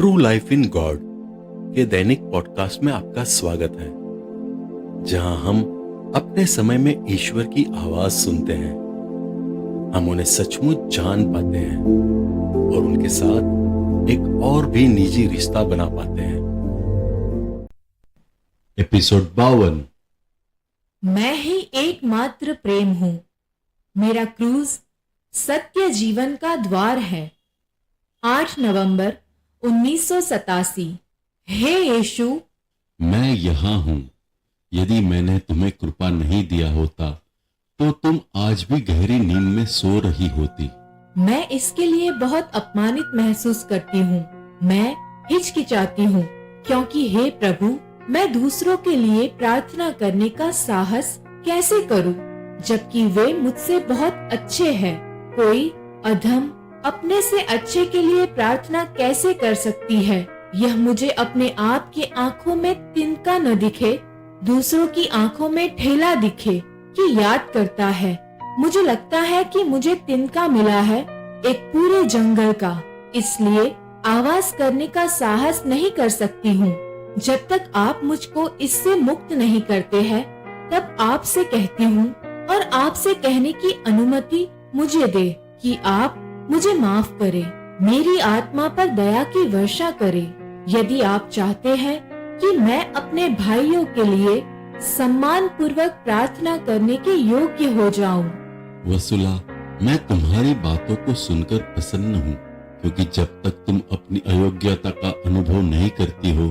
True life in God के दैनिक podcast में आपका स्वागत है, जहां हम अपने समय में ईश्वर की आवाज सुनते हैं। हम उन्हें सचमुच जान पाते हैं और उनके साथ एक और भी निजी रिश्ता बना पाते हैं। एपिसोड 52। मैं ही एकमात्र प्रेम हूं। मेरा क्रूज सत्य जीवन का द्वार है। 8 नवंबर 1987। हे यीशु, मैं यहाँ हूँ। यदि मैंने तुम्हें कृपा नहीं दिया होता तो तुम आज भी गहरी नींद में सो रही होती। मैं इसके लिए बहुत अपमानित महसूस करती हूँ। मैं हिचकिचाती हूँ क्योंकि हे प्रभु, मैं दूसरों के लिए प्रार्थना करने का साहस कैसे करूँ, जबकि वे मुझसे बहुत अच्छे हैं। कोई अधम अपने से अच्छे के लिए प्रार्थना कैसे कर सकती है? यह मुझे अपने आप की आंखों में तिनका न दिखे, दूसरों की आंखों में ठेला दिखे कि याद करता है। मुझे लगता है कि मुझे तिनका मिला है एक पूरे जंगल का, इसलिए आवाज करने का साहस नहीं कर सकती हूँ। जब तक आप मुझको इससे मुक्त नहीं करते हैं, तब आपसे कहती हूँ और आपसे कहने की अनुमति मुझे दे कि आप मुझे माफ करें, मेरी आत्मा पर दया की वर्षा करें। यदि आप चाहते हैं कि मैं अपने भाइयों के लिए सम्मान पूर्वक प्रार्थना करने के योग्य हो जाऊं। वसुला, मैं तुम्हारी बातों को सुनकर प्रसन्न हूँ, क्योंकि जब तक तुम अपनी अयोग्यता का अनुभव नहीं करती हो,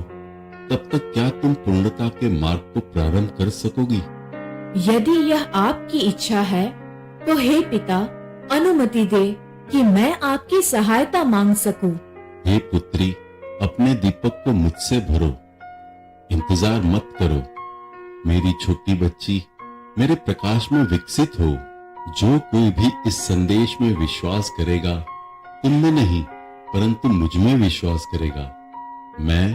तब तक क्या तुम पूर्णता के मार्ग को प्रारंभ कर सकोगी? यदि यह आपकी इच्छा है तो हे पिता, अनुमति दे कि मैं आपकी सहायता मांग सकूं। हे पुत्री, अपने दीपक को मुझसे भरो, इंतजार मत करो। मेरी छोटी बच्ची, मेरे प्रकाश में विकसित हो। जो कोई भी इस संदेश में विश्वास करेगा, तुम में नहीं परंतु मुझ में विश्वास करेगा। मैं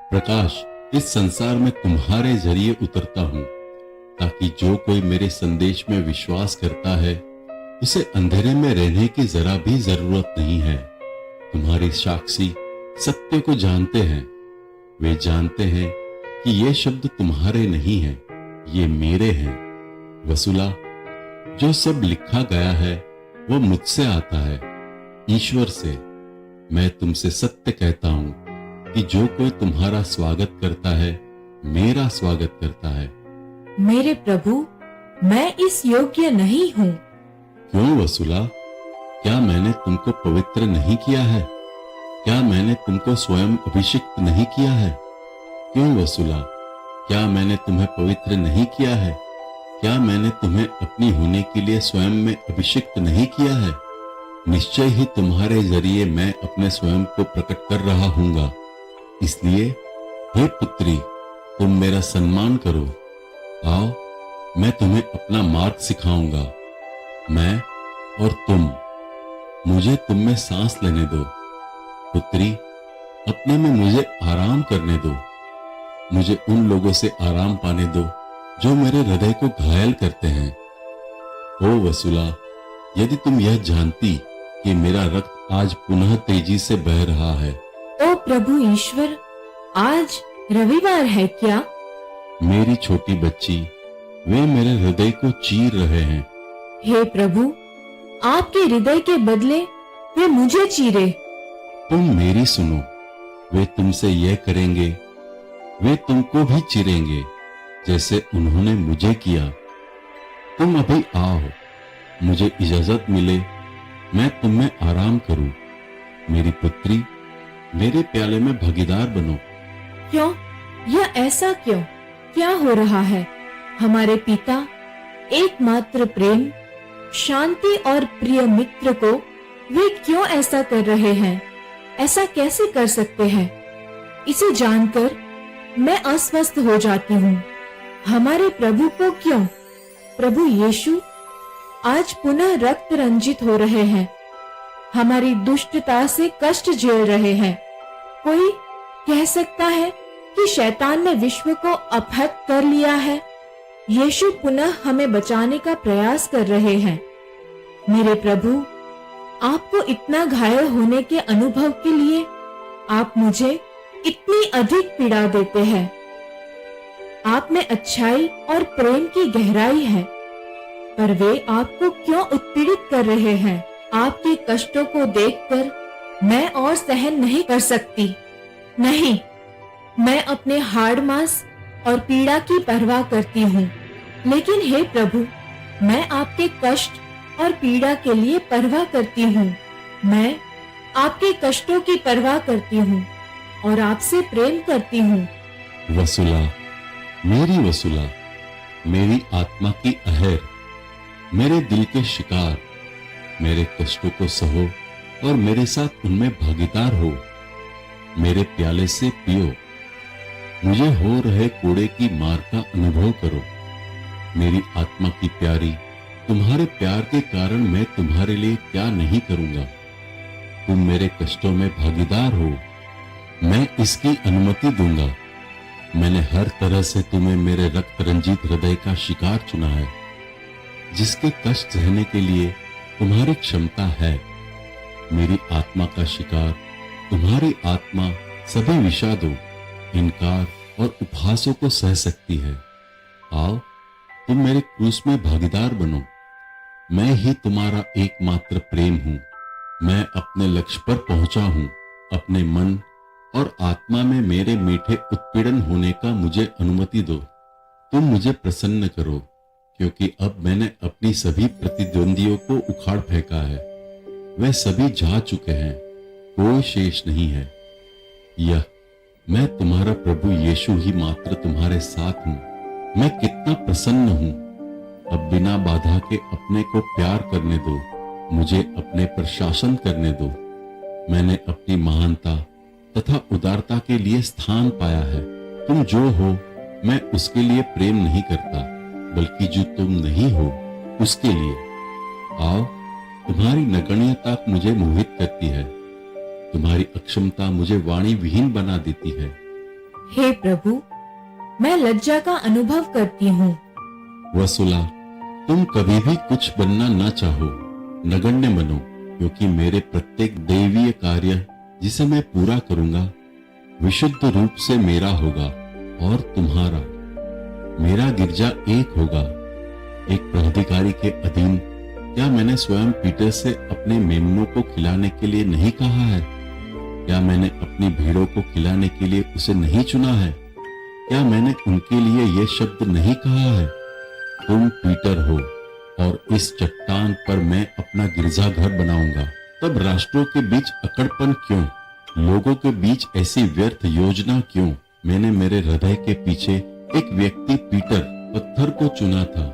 प्रकाश इस संसार में तुम्हारे जरिए उतरता हूँ, ताकि जो कोई मेरे संदेश में विश्वास करता है, उसे अंधेरे में रहने की जरा भी जरूरत नहीं है। तुम्हारे साक्षी सत्य को जानते हैं। वे जानते हैं कि ये शब्द तुम्हारे नहीं हैं, ये मेरे हैं। वसुला, जो सब लिखा गया है वो मुझसे आता है, ईश्वर से। मैं तुमसे सत्य कहता हूँ कि जो कोई तुम्हारा स्वागत करता है, मेरा स्वागत करता है। मेरे प्रभु, मैं इस योग्य नहीं हूँ। क्यों वसुला? क्या मैंने तुमको पवित्र नहीं किया है? क्या मैंने तुमको स्वयं अभिषिक्त नहीं किया है? क्यों वसुला? क्या मैंने तुम्हें पवित्र नहीं किया है? क्या मैंने तुम्हें अपनी होने के लिए स्वयं में अभिषिक्त नहीं किया है? निश्चय ही तुम्हारे जरिए मैं अपने स्वयं को प्रकट कर रहा हूँगा। इसलिए हे पुत्री, तुम मेरा सम्मान करो। आओ, मैं तुम्हें अपना मार्ग सिखाऊंगा। मैं और तुम, मुझे तुम में सांस लेने दो। पुत्री, अपने में मुझे आराम करने दो। मुझे उन लोगों से आराम पाने दो जो मेरे हृदय को घायल करते हैं। ओ वसुला, यदि तुम यह जानती कि मेरा रक्त आज पुनः तेजी से बह रहा है। ओ प्रभु ईश्वर, आज रविवार है क्या? मेरी छोटी बच्ची, वे मेरे हृदय को चीर रहे हैं। हे प्रभु, आपके हृदय के बदले वे मुझे चीरे। तुम मेरी सुनो, वे तुमसे यह करेंगे, वे तुमको भी चीरेंगे जैसे उन्होंने मुझे किया। तुम अभी आओ, मुझे इजाजत मिले, मैं तुम में आराम करूं। मेरी पुत्री, मेरे प्याले में भागीदार बनो। क्यों? यह ऐसा क्यों? क्या हो रहा है? हमारे पिता, एकमात्र प्रेम, शांति और प्रिय मित्र को वे क्यों ऐसा कर रहे हैं? ऐसा कैसे कर सकते हैं? इसे जानकर मैं अस्वस्थ हो जाती हूँ। हमारे प्रभु को क्यों? प्रभु यीशु आज पुनः रक्त रंजित हो रहे हैं, हमारी दुष्टता से कष्ट झेल रहे हैं। कोई कह सकता है कि शैतान ने विश्व को अपहत कर लिया है। यीशु पुनः हमें बचाने का प्रयास कर रहे हैं। मेरे प्रभु, आपको इतना घायल होने के अनुभव के लिए आप मुझे इतनी अधिक पीड़ा देते हैं। आप में अच्छाई और प्रेम की गहराई है, पर वे आपको क्यों उत्पीड़ित कर रहे हैं? आपके कष्टों को देखकर मैं और सहन नहीं कर सकती। नहीं, मैं अपने हाड़ मांस और पीड़ा की परवाह करती हूँ, लेकिन हे प्रभु, मैं आपके कष्ट और पीड़ा के लिए परवाह करती हूँ। मैं आपके कष्टों की परवाह करती हूँ और आपसे प्रेम करती हूँ। वसुला, मेरी वसुला, मेरी आत्मा की अहर, मेरे दिल के शिकार, मेरे कष्टों को सहो और मेरे साथ उनमें भागीदार हो। मेरे प्याले से पियो, मुझे हो रहे कोड़े की मार का अनुभव करो। मेरी आत्मा की प्यारी, तुम्हारे प्यार के कारण मैं तुम्हारे लिए क्या नहीं करूंगा। तुम मेरे कष्टों में भागीदार हो, मैं इसकी अनुमति दूंगा। मैंने हर तरह से तुम्हें मेरे रक्त रंजित हृदय का शिकार चुना है, जिसके कष्ट सहने के लिए तुम्हारी क्षमता है। मेरी आत्मा का शिकार, तुम्हारी आत्मा सभी विषादों, इनकार और उपहासों को सह सकती है। आओ, तुम मेरे क्रूस में भागीदार बनो। मैं ही तुम्हारा एकमात्र प्रेम हूं। मैं अपने लक्ष्य पर पहुंचा हूं। अपने मन और आत्मा में मेरे मीठे उत्पीड़न होने का मुझे अनुमति दो। तुम मुझे प्रसन्न करो, क्योंकि अब मैंने अपनी सभी प्रतिद्वंदियों को उखाड़ फेंका है। वे सभी जा चुके हैं, कोई शेष नहीं है। यह मैं तुम्हारा प्रभु यीशु ही मात्र तुम्हारे साथ हूं। मैं कितना प्रसन्न हूं। अब बिना बाधा के अपने को प्यार करने दो, मुझे अपने पर शासन करने दो। मैंने अपनी महानता तथा उदारता के लिए स्थान पाया है। तुम जो हो, मैं उसके लिए प्रेम नहीं करता, बल्कि जो तुम नहीं हो उसके लिए। आओ, तुम्हारी नगण्यता मुझे मोहित करती है। तुम्हारी अक्षमता मुझे वाणी विहीन बना देती है। हे प्रभु, मैं लज्जा का अनुभव करती हूँ। वसुला, तुम कभी भी कुछ बनना न चाहो, नगण्य बनो, क्योंकि मेरे प्रत्येक दैवीय कार्य जिसे मैं पूरा करूंगा विशुद्ध रूप से मेरा होगा और तुम्हारा। मेरा गिरजा एक होगा, एक प्राधिकारी के अधीन। क्या मैंने स्वयं पीटर से अपने मेमनों को खिलाने के लिए नहीं कहा है? क्या मैंने अपनी भीड़ों को खिलाने के लिए उसे नहीं चुना है? क्या मैंने उनके लिए ये शब्द नहीं कहा है, तुम पीटर हो और इस चट्टान पर मैं अपना गिरजाघर बनाऊंगा? तब राष्ट्रों के बीच अकड़पन क्यों? लोगों के बीच ऐसी व्यर्थ योजना क्यों? मैंने मेरे हृदय के पीछे एक व्यक्ति पीटर पत्थर को चुना था,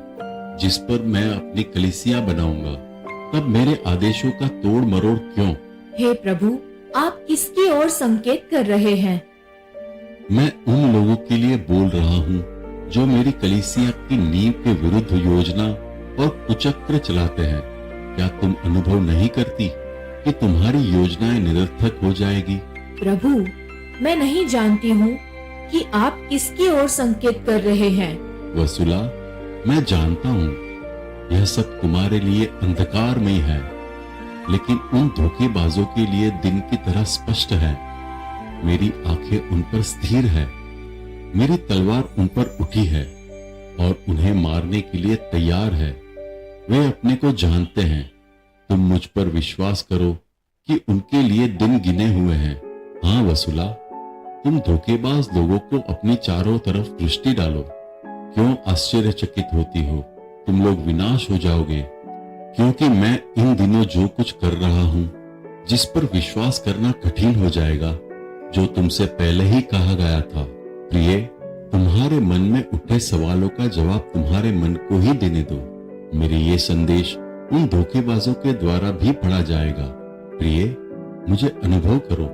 जिस पर मैं अपनी कलीसिया बनाऊंगा। तब मेरे आदेशों का तोड़ मरोड़ क्यों? हे प्रभु, आप किसकी ओर संकेत कर रहे हैं? मैं उन लोगों के लिए बोल रहा हूँ जो मेरी कलीसिया की नींव के विरुद्ध योजना और कुचक्र चलाते हैं। क्या तुम अनुभव नहीं करती कि तुम्हारी योजनाएं निरर्थक हो जाएगी? प्रभु, मैं नहीं जानती हूँ कि आप किसकी ओर संकेत कर रहे हैं। वसुला, मैं जानता हूँ यह सब तुम्हारे लिए अंधकारमय है, लेकिन उन धोखेबाजों के लिए दिन की तरह स्पष्ट है। मेरी आंखें उन पर स्थिर है, मेरी तलवार उन पर उठी है और उन्हें मारने के लिए तैयार है। वे अपने को जानते हैं। तुम मुझ पर विश्वास करो कि उनके लिए दिन गिने हुए हैं। हाँ वसुला, तुम धोखेबाज लोगों को अपनी चारों तरफ दृष्टि डालो। क्यों आश्चर्यचकित होती हो? तुम लोग विनाश हो जाओगे, क्योंकि मैं इन दिनों जो कुछ कर रहा हूँ, जिस पर विश्वास करना कठिन हो जाएगा, जो तुमसे पहले ही कहा गया था। प्रिय, तुम्हारे मन में उठे सवालों का जवाब तुम्हारे मन को ही देने दो। मेरे ये संदेश उन धोखेबाजों के द्वारा भी पढ़ा जाएगा। प्रिय, मुझे अनुभव करो,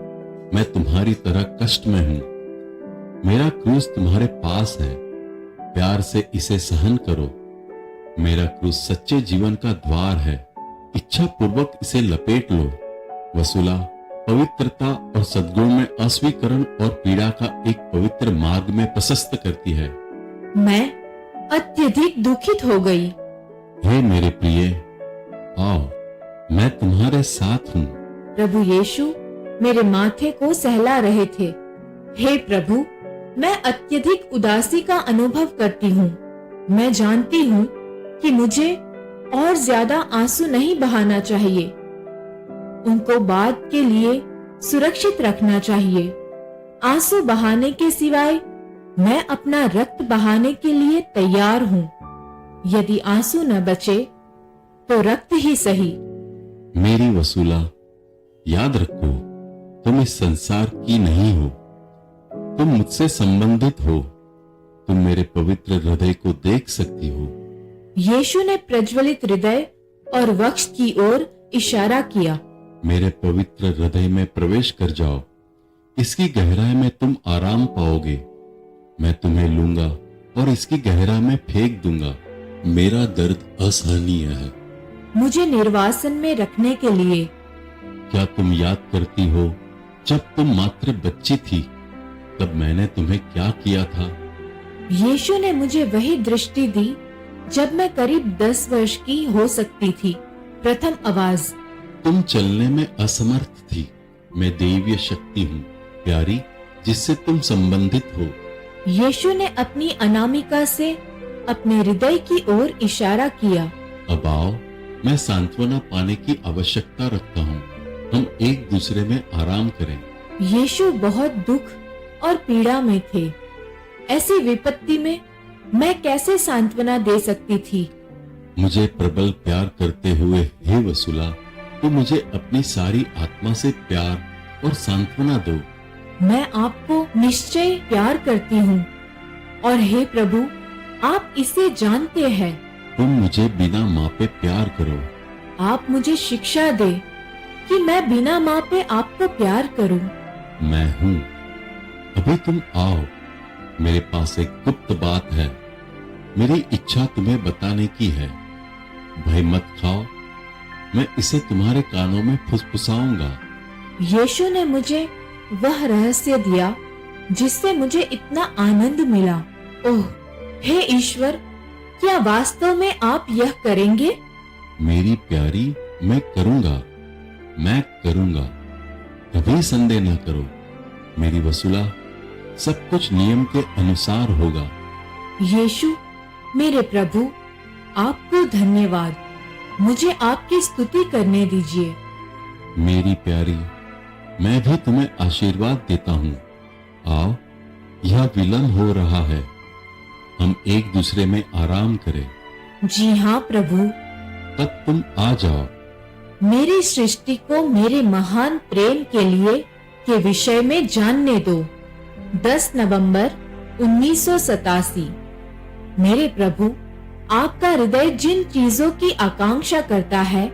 मैं तुम्हारी तरह कष्ट में हूं। मेरा क्रूस तुम्हारे पास है, प्यार से इसे सहन करो। मेरा क्रूस सच्चे जीवन का द्वार है, इच्छा पूर्वक इसे लपेट लो। वसुला, पवित्रता और सद्गुण में अस्वीकरण और पीड़ा का एक पवित्र मार्ग में प्रशस्त करती है। मैं अत्यधिक दुखित हो गई। हे मेरे प्रिय, आओ, मैं तुम्हारे साथ हूँ। प्रभु यीशु, मेरे माथे को सहला रहे थे। हे प्रभु, मैं अत्यधिक उदासी का अनुभव करती हूँ। मैं जानती हूँ कि मुझे और ज्यादा आंसू नहीं बहाना चाहिए। उनको बाद के लिए सुरक्षित रखना चाहिए। आंसू बहाने के सिवाय मैं अपना रक्त बहाने के लिए तैयार हूँ। यदि आंसू न बचे तो रक्त ही सही। मेरी वसूला, याद रखो, तुम इस संसार की नहीं हो। तुम मुझसे संबंधित हो। तुम मेरे पवित्र हृदय को देख सकती हो। यीशु ने प्रज्वलित हृदय और वक्ष की ओर इशारा किया। मेरे पवित्र हृदय में प्रवेश कर जाओ। इसकी गहराई में तुम आराम पाओगे। मैं तुम्हें लूंगा और इसकी गहराई में फेंक दूंगा। मेरा दर्द असहनीय है। मुझे निर्वासन में रखने के लिए। क्या तुम याद करती हो, जब तुम मात्र बच्ची थी तब मैंने तुम्हें क्या किया था? यीशु ने मुझे वही दृष्टि दी जब मैं करीब 10 वर्ष की हो सकती थी। प्रथम आवाज। तुम चलने में असमर्थ थी। मैं दैवीय शक्ति हूँ, प्यारी, जिससे तुम संबंधित हो। यीशु ने अपनी अनामिका से अपने हृदय की ओर इशारा किया। अब आओ, मैं सांत्वना पाने की आवश्यकता रखता हूँ। हम एक दूसरे में आराम करें। यीशु बहुत दुख और पीड़ा में थे। ऐसी विपत्ति में मैं कैसे सांत्वना दे सकती थी? मुझे प्रबल प्यार करते हुए हे वसूला, तो मुझे अपनी सारी आत्मा से प्यार और सांत्वना दो। मैं आपको निश्चय प्यार करती हूँ और हे प्रभु, आप इसे जानते हैं। तुम मुझे बिना मापे प्यार करो। आप मुझे शिक्षा दे कि मैं बिना मापे आपको प्यार करूं। मैं हूँ। अभी तुम आओ। मेरे पास एक गुप्त बात है। मेरी इच्छा तुम्हें बताने की है। भय मत खाओ। मैं इसे तुम्हारे कानों में फुसफुसाऊंगा। यीशु ने मुझे वह रहस्य दिया जिससे मुझे इतना आनंद मिला। ओह, हे ईश्वर, क्या वास्तव में आप यह करेंगे? मेरी प्यारी, मैं करूंगा। मैं करूंगा। कभी संदेह न करो। मेरी वसूला, सब कुछ नियम के अनुसार होगा। यीशु, मेरे प्रभु, आपको धन्यवाद। मुझे आपकी स्तुति करने दीजिए। मेरी प्यारी, मैं भी तुम्हें आशीर्वाद देता हूँ। आओ, यह विलंब हो रहा है। हम एक दूसरे में आराम करें। जी हाँ प्रभु। तब तुम आ जाओ। मेरी सृष्टि को मेरे महान प्रेम के लिए के विषय में जानने दो। 10 नवंबर 1987। मेरे प्रभु, आपका हृदय जिन चीजों की आकांक्षा करता है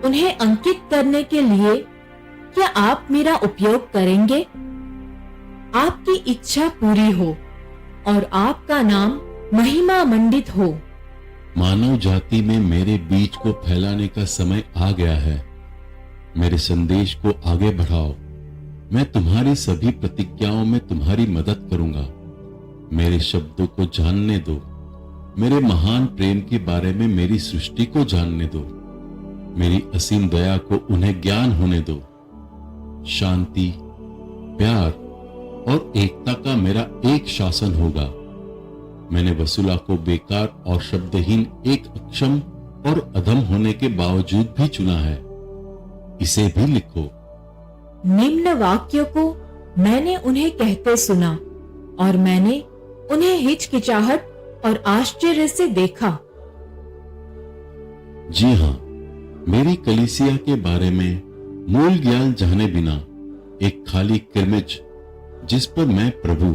उन्हें अंकित करने के लिए क्या आप मेरा उपयोग करेंगे? आपकी इच्छा पूरी हो और आपका नाम महिमा मंडित हो। मानव जाति में मेरे बीज को फैलाने का समय आ गया है। मेरे संदेश को आगे बढ़ाओ। मैं तुम्हारी सभी प्रतिज्ञाओं में तुम्हारी मदद करूंगा। मेरे शब्दों को जानने दो। मेरे महान प्रेम के बारे में मेरी सृष्टि को जानने दो। मेरी असीम दया को उन्हें ज्ञान होने दो। शांति, प्यार और एकता का मेरा एक शासन होगा। मैंने वसूला को बेकार और शब्दहीन, एक अक्षम और अधम होने के बावजूद भी चुना है। इसे भी लिखो। निम्न वाक्यों को मैंने उन्हें कहते सुना और मैंने उन्हें हिचकिचाहट और आश्चर्य से देखा। जी हाँ, मेरी कलीसिया के बारे में मूल ज्ञान जाने बिना एक खाली किरमिच, जिस पर मैं प्रभु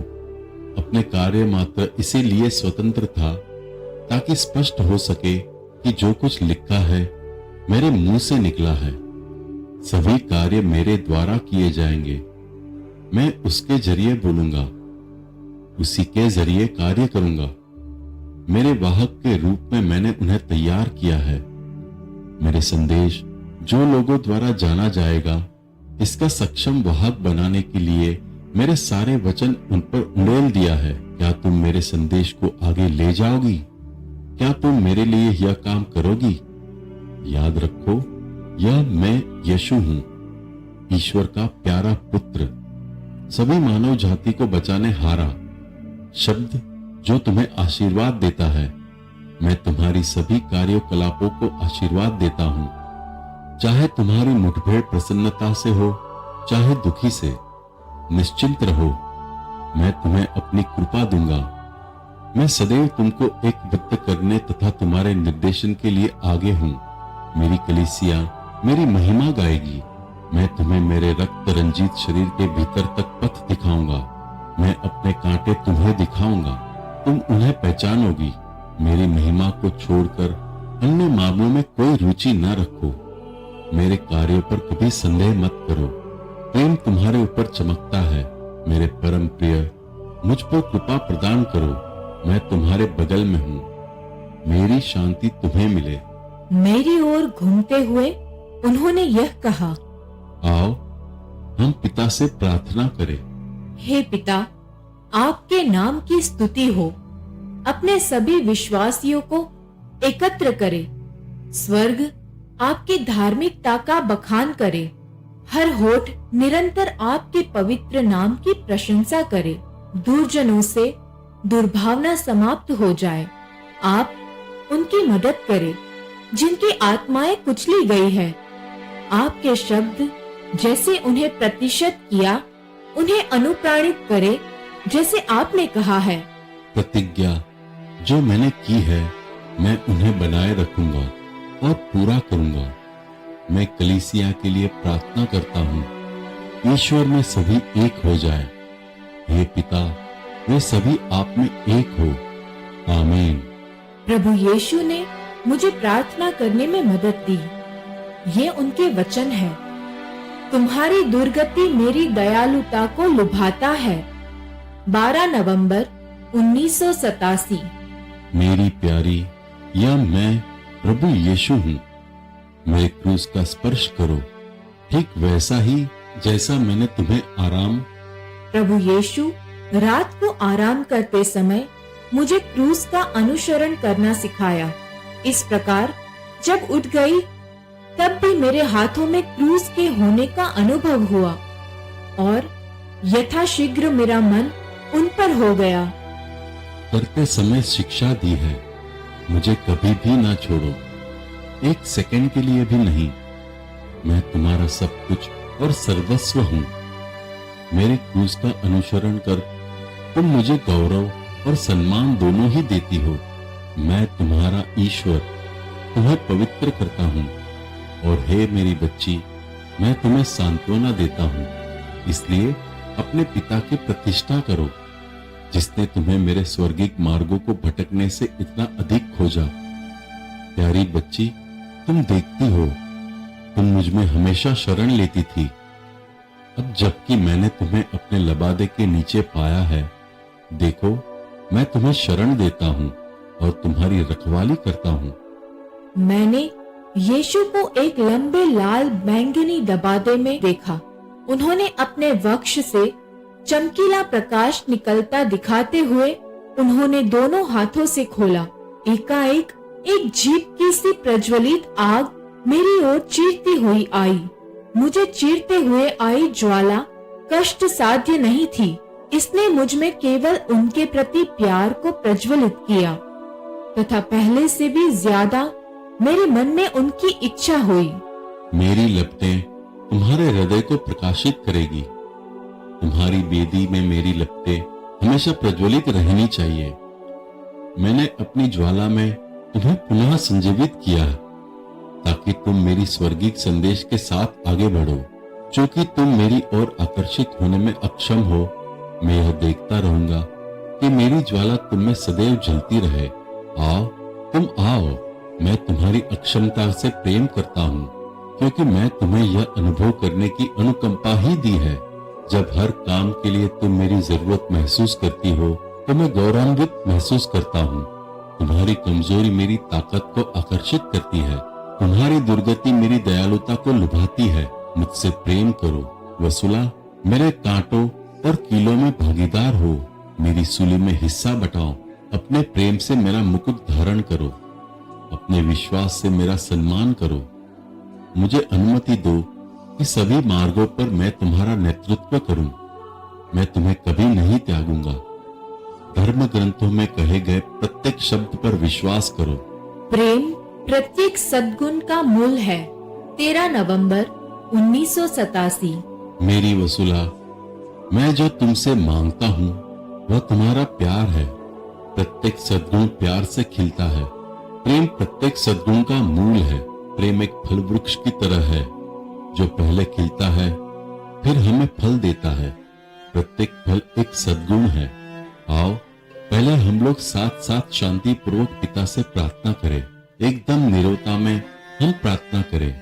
अपने कार्य मात्र इसीलिए स्वतंत्र था ताकि स्पष्ट हो सके कि जो कुछ लिखा है मेरे मुंह से निकला है। सभी कार्य मेरे द्वारा किए जाएंगे। मैं उसके जरिए बोलूंगा, उसी के जरिए कार्य करूंगा। मेरे वाहक के रूप में मैंने उन्हें तैयार किया है। मेरे संदेश जो लोगों द्वारा जाना जाएगा, इसका सक्षम वाहक बनाने के लिए मेरे सारे वचन उन पर उड़ेल दिया है। क्या तुम मेरे संदेश को आगे ले जाओगी? क्या तुम मेरे लिए यह काम करोगी? याद रखो, यह मैं यीशु हूं। ईश्वर का प्यारा पुत्र, सभी मानव जाति को बचाने हारा शब्द जो तुम्हें आशीर्वाद देता है। मैं तुम्हारी सभी कार्यकलापों को आशीर्वाद देता हूं, चाहे तुम्हारी मुठभेड़ प्रसन्नता से हो चाहे दुखी से। निश्चिंत रहो, मैं तुम्हें अपनी कृपा दूंगा। मैं सदैव तुमको एक वित्त करने तथा तुम्हारे निर्देशन के लिए आगे हूं। मेरी कलीसिया मेरी महिमा गाएगी। मैं तुम्हें मेरे रक्त रंजित शरीर के भीतर तक पथ दिखाऊंगा। मैं अपने कांटे तुम्हें दिखाऊंगा, तुम उन्हें पहचानोगी। मेरी महिमा को छोड़कर अन्य मामलों में कोई रुचि न रखो। मेरे कार्यों पर कभी संदेह मत करो। प्रेम तुम्हारे ऊपर चमकता है। मेरे परम प्रिय, मुझ पर कृपा प्रदान करो। मैं तुम्हारे बगल में हूँ। मेरी शांति तुम्हें मिले। मेरी ओर घूमते हुए उन्होंने यह कहा, आओ हम पिता से प्रार्थना करें। हे पिता, आपके नाम की स्तुति हो। अपने सभी विश्वासियों को एकत्र करे। स्वर्ग आपकी धार्मिकता का बखान करे। हर होठ निरंतर आपके पवित्र नाम की प्रशंसा करे। दुर्जनों से दुर्भावना समाप्त हो जाए। आप उनकी मदद करें जिनकी आत्माएं कुचली गई है। आपके शब्द जैसे उन्हें प्रतिशत किया, उन्हें अनुप्राणित करे जैसे आपने कहा है। प्रतिज्ञा जो मैंने की है, मैं उन्हें बनाए रखूंगा और पूरा करूंगा। मैं कलीसिया के लिए प्रार्थना करता हूँ, ईश्वर में सभी एक हो जाए। हे पिता, वे सभी आप में एक हो। आमीन। प्रभु यीशु ने मुझे प्रार्थना करने में मदद दी। ये उनके वचन है। तुम्हारी दुर्गति मेरी दयालुता को लुभाता है। 12 नवंबर 1987। मेरी प्यारी, या मैं प्रभु यीशु हूँ। मेरे क्रूस का स्पर्श करो, ठीक वैसा ही जैसा मैंने तुम्हें आराम। प्रभु यीशु रात को आराम करते समय मुझे क्रूस का अनुसरण करना सिखाया। इस प्रकार जब उठ गई तब भी मेरे हाथों में क्रूस के होने का अनुभव हुआ और यथाशीघ्र मेरा मन उन पर हो गया। करते समय शिक्षा दी है, मुझे कभी भी ना छोड़ो, एक सेकंड के लिए भी नहीं। मैं तुम्हारा सब कुछ और सर्वस्व हूँ। मेरे क्रूस का अनुसरण कर तुम मुझे गौरव और सम्मान दोनों ही देती हो। मैं तुम्हारा ईश्वर तुम्हें पवित्र करता हूँ। और हे मेरी बच्ची, मैं तुम्हें सांत्वना देता हूँ। इसलिए अपने पिता की प्रतिष्ठा करो, जिसने तुम्हें मेरे स्वर्गिक मार्गों को भटकने से इतना अधिक खोजा। प्यारी बच्ची, तुम देखती हो, तुम मुझ में हमेशा शरण लेती थी। अब जबकि मैंने तुम्हें अपने लबादे के नीचे पाया है, देखो मैं तुम्हें शरण देता हूँ और तुम्हारी रखवाली करता हूँ। मैंने यीशु को एक लंबे लाल बैंगनी दबादे में देखा। उन्होंने अपने वक्ष से चमकीला प्रकाश निकलता दिखाते हुए उन्होंने दोनों हाथों से खोला। एकाएक एक जीप की सी प्रज्वलित आग मेरी ओर चीरती हुई आई। मुझे चीरते हुए आई ज्वाला कष्ट साध्य नहीं थी। इसने मुझ में केवल उनके प्रति प्यार को प्रज्वलित किया तथा पहले से भी ज्यादा मेरे मन में उनकी इच्छा हुई। मेरी लपटें तुम्हारे हृदय को प्रकाशित करेगी। तुम्हारी बेदी में मेरी लपटें हमेशा प्रज्वलित रहनी चाहिए। मैंने अपनी ज्वाला में तुम्हें पुनः संजीवित किया ताकि तुम मेरी स्वर्गीय संदेश के साथ आगे बढ़ो। क्योंकि तुम मेरी ओर आकर्षित होने में अक्षम हो, मैं यह देखता रहूंगा कि मेरी ज्वाला तुम में सदैव जलती रहे। आओ, तुम आओ, मैं तुम्हारी अक्षमता से प्रेम करता हूँ, क्योंकि मैं तुम्हें यह अनुभव करने की अनुकंपा ही दी है। जब हर काम के लिए तुम मेरी जरूरत महसूस करती हो तो मैं गौरवान्वित महसूस करता हूँ। तुम्हारी कमजोरी मेरी ताकत को आकर्षित करती है। तुम्हारी दुर्गति मेरी दयालुता को लुभाती है। मुझसे प्रेम करो वसुला, मेरे कांटों और कीलों में भागीदार हो। मेरी सूली में हिस्सा बटाओ। अपने प्रेम से मेरा मुकुट धारण करो। अपने विश्वास से मेरा सम्मान करो। मुझे अनुमति दो कि सभी मार्गों पर मैं तुम्हारा नेतृत्व करूं। मैं तुम्हें कभी नहीं त्यागूंगा। धर्म ग्रंथों में कहे गए प्रत्येक शब्द पर विश्वास करो। प्रेम प्रत्येक सद्गुण का मूल है। 13 नवंबर 1987। मेरी वसूला, मैं जो तुमसे मांगता हूँ वह तुम्हारा प्यार है। प्रत्येक सद्गुण प्यार से खिलता है। प्रेम प्रत्येक सद्गुण का मूल है। प्रेम एक फल वृक्ष की तरह है जो पहले खिलता है फिर हमें फल देता है। प्रत्येक फल एक सद्गुण है। आओ पहले हम लोग साथ साथ शांति पूर्वक पिता से प्रार्थना करें। एकदम नीरवता में हम प्रार्थना करें।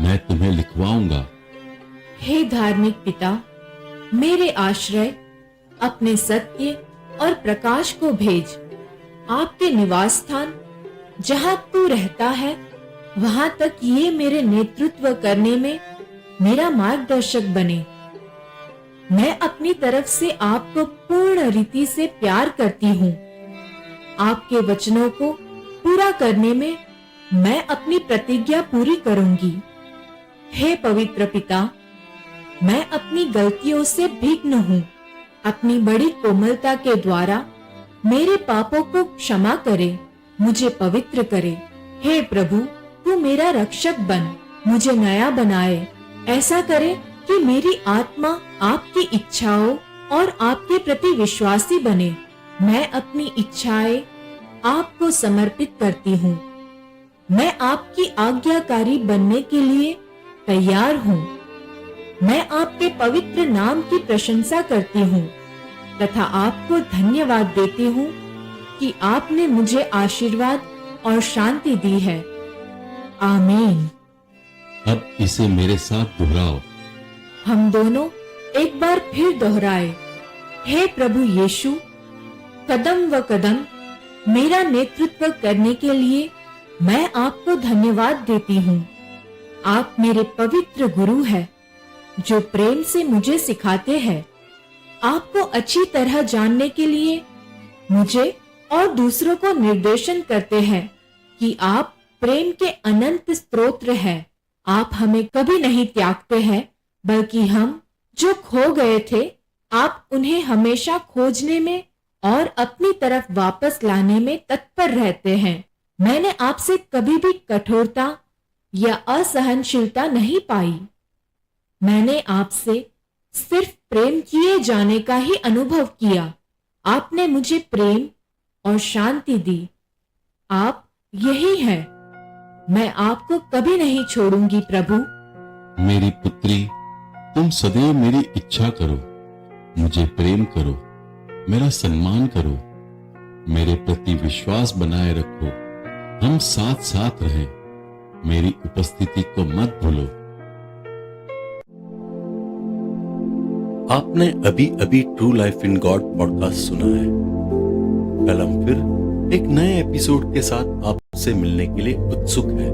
मैं तुम्हें लिखवाऊंगा। हे धार्मिक पिता, मेरे आश्रय अपने सत्य और प्रकाश को भेज। आपके निवास स्थान जहाँ तू रहता है वहां तक ये मेरे नेतृत्व करने में मेरा मार्गदर्शक बने। मैं अपनी तरफ से आपको पूर्ण रीति से प्यार करती हूँ। आपके वचनों को पूरा करने में मैं अपनी प्रतिज्ञा पूरी करूंगी। हे पवित्र पिता, मैं अपनी गलतियों से भीग्न हूँ। अपनी बड़ी कोमलता के द्वारा मेरे पापों को क्षमा करे, मुझे पवित्र करे। हे प्रभु, तू मेरा रक्षक बन, मुझे नया बनाए। ऐसा करे कि मेरी आत्मा आपकी इच्छाओं और आपके प्रति विश्वासी बने। मैं अपनी इच्छाएं आपको समर्पित करती हूँ। मैं आपकी आज्ञाकारी बनने के लिए तैयार हूँ। मैं आपके पवित्र नाम की प्रशंसा करती हूँ तथा आपको धन्यवाद देती हूँ कि आपने मुझे आशीर्वाद और शांति दी है। आमीन। अब इसे मेरे साथ दोहराओ। हम दोनों एक बार फिर दोहराए। हे प्रभु यीशु, कदम व कदम मेरा नेतृत्व करने के लिए मैं आपको धन्यवाद देती हूँ। आप मेरे पवित्र गुरु हैं जो प्रेम से मुझे सिखाते हैं। आपको अच्छी तरह जानने के लिए मुझे और दूसरों को निर्देशन करते हैं कि आप प्रेम के अनंत स्रोत हैं। आप हमें कभी नहीं त्यागते हैं, बल्कि हम जो खो गए थे आप उन्हें हमेशा खोजने में और अपनी तरफ वापस लाने में तत्पर रहते हैं। मैंने आपसे कभी भी कठोरता या असहनशीलता नहीं पाई। मैंने आपसे सिर्फ प्रेम किए जाने का ही अनुभव किया। आपने मुझे प्रेम और शांति दी। आप यही हैं। मैं आपको कभी नहीं छोड़ूंगी प्रभु। मेरी पुत्री, तुम सदैव मेरी इच्छा करो, मुझे प्रेम करो, मेरा सम्मान करो, मेरे प्रति विश्वास बनाए रखो। हम साथ साथ रहें। मेरी उपस्थिति को मत भूलो। आपने अभी अभी true life in God podcast सुना है। कल हम फिर एक नए एपिसोड के साथ आपसे मिलने के लिए उत्सुक हैं।